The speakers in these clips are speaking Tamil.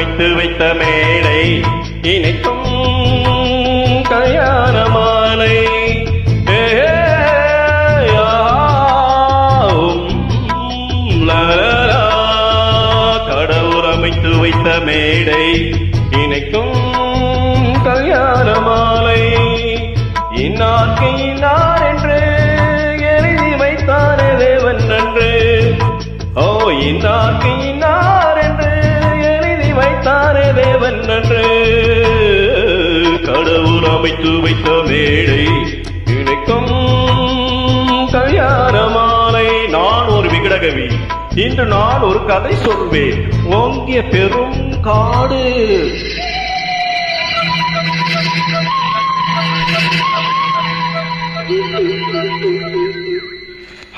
அமைத்து வைத்த மேடை இணைக்கும் கல்யாண மாலை கடவுள் அமைத்து வைத்த மேடை இணைக்கும் கல்யாண மாலை இன்னார்க்கு இன்னார் என்று எழுதி வைத்தாரே தேவன் நன்று ஓ இன்னார்க்கு இன்னார் என்று எழுதி வைத்தாரே தேவன் நன்று கடவுள் அமைத்து வைத்த மேடை இணைக்கும் கல்யாண மாலை. நான் ஒரு விகடகவி, இன்று நான் ஒரு கதை சொல்வேன். ஓங்கிய பெரும் காடு,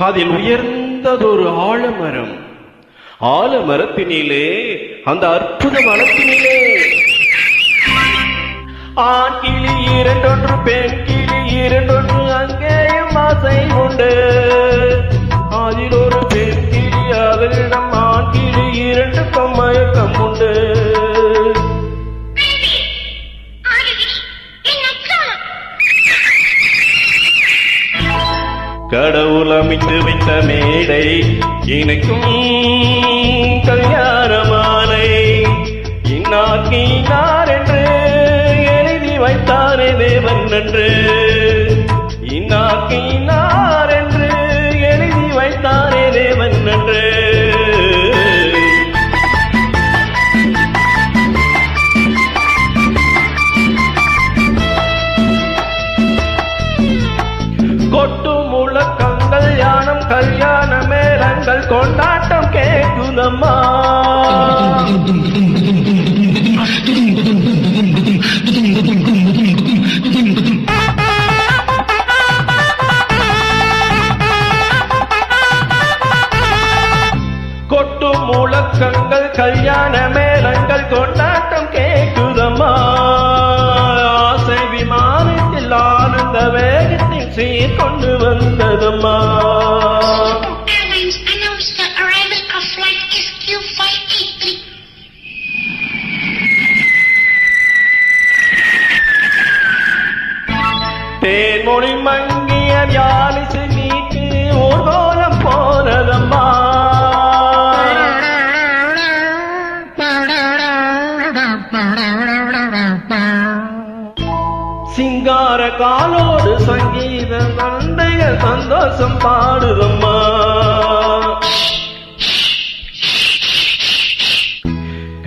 அதில் உயர்ந்ததொரு ஆலமரம். ஆலமரத்தினிலே, அந்த அற்புத மரத்தினிலே ஆண் கிளி இரண்டொன்று, பெண் கிளி இரண்டொன்று, அங்கேயும் ஆசை உண்டு. அதில் ஒரு பெண் கிளி, அவரிடம் ஆண் கிளி இரண்டுக்கும் மயக்கம் உண்டு. கடவுள் அமைத்து வைத்த மேடை இணைக்கும் கல்யாண மாலை இன்னார்க்கு இன்னார் என்று எழுதி வைத்தாரே தேவன் நன்று இன்னார்க்கு இன்னார் என்று எழுதி வைத்தாரே தேவன் நன்று. கொட்டு முழக்கங்கள் யானம் கல்யாண மேளங்கள் கொண்டாட்டம் கேட்குதம்மா. கொட்டு முழக்கங்கள் கல்யாண மேளங்கள் கொண்டாட்டம் கேட்குதம்மா. ஆசை விமானத்தில் ஆனந்த வேகத்தில் சீர் கொண்டு வந்ததம்மா. தேன்மொழி மங்கிய யாழிசை நீக்கு ஊர்கோலம் போனதம்மா. சிங்கார காலோடு சங்கீத நண்டைகள் சந்தோஷம் பாடுதம்மா.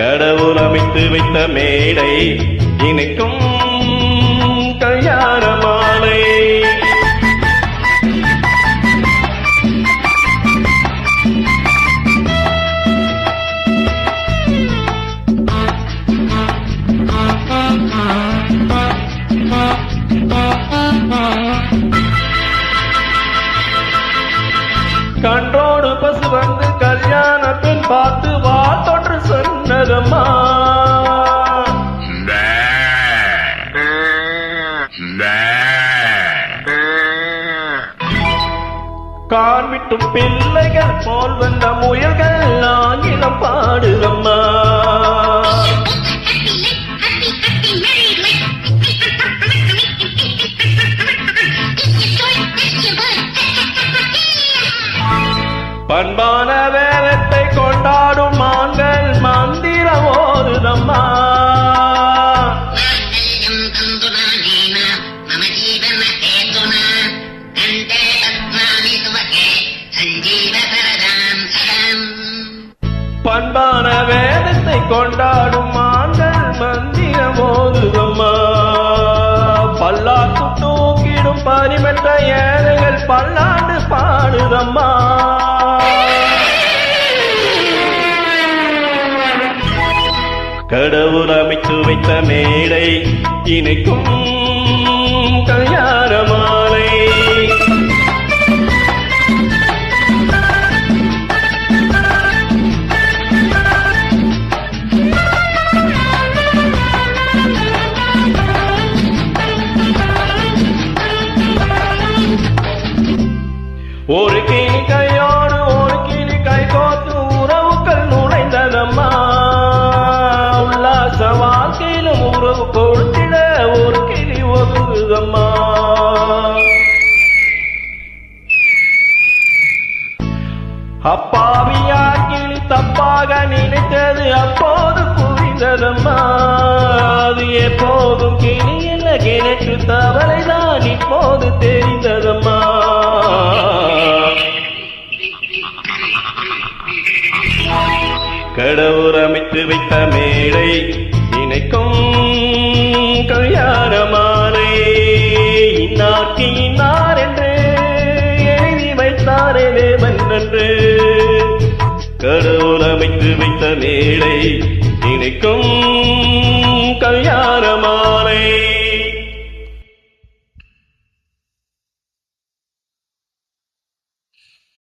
கடவுள் அமைத்து வைத்த மேடை இணைக்கும் கல்யாண மாலை. கன்றோடு பசு வந்து கல்யாண பெண் பார்த்து வாழ்த்தொன்று சொன்னதம்மா. காண்பிட்டும் பிள்ளைகள் போல் வந்த முயல்கள் ஆங்கிலம் பாடுதம்மா. பண்பான வேதத்தை கொண்டாடும் மான்கள் மந்திரம் ஓதுதம்மா. பண்பான வேதத்தை கொண்டாடும் மான்கள் மந்திரம் ஓதுதம்மா. பல்லாக்கு தூக்கிடும் பரிமற்ற ஏழைகள் பல்லாண்டு பாடுதம்மா. கடவுள் அமைத்து வைத்த மேடை இணைக்கும் கல்யாண மாலை. ஒரு கிளி கையோடு ஒரு கிளி கை கோத்து உறவுகள் நுழைந்ததம்மா. அப்பாவியாக்கில் தப்பாக நினைத்தது அப்போது புரிந்ததம்மா. அது எப்போதும் கிளி என்ன கிணற்று தவளைதான் இப்போது தெரிந்ததம்மா. கடவுள் அமைத்து வைத்த மேடை நினைக்கும் கல்யாண மாலை. இன்னார்க்கு இன்னார் என்று எழுதி வைத்தாரே தேவன் என்று. கடவுள் அமைத்து வைத்த மேடை நினைக்கும் கல்யாண மாலை.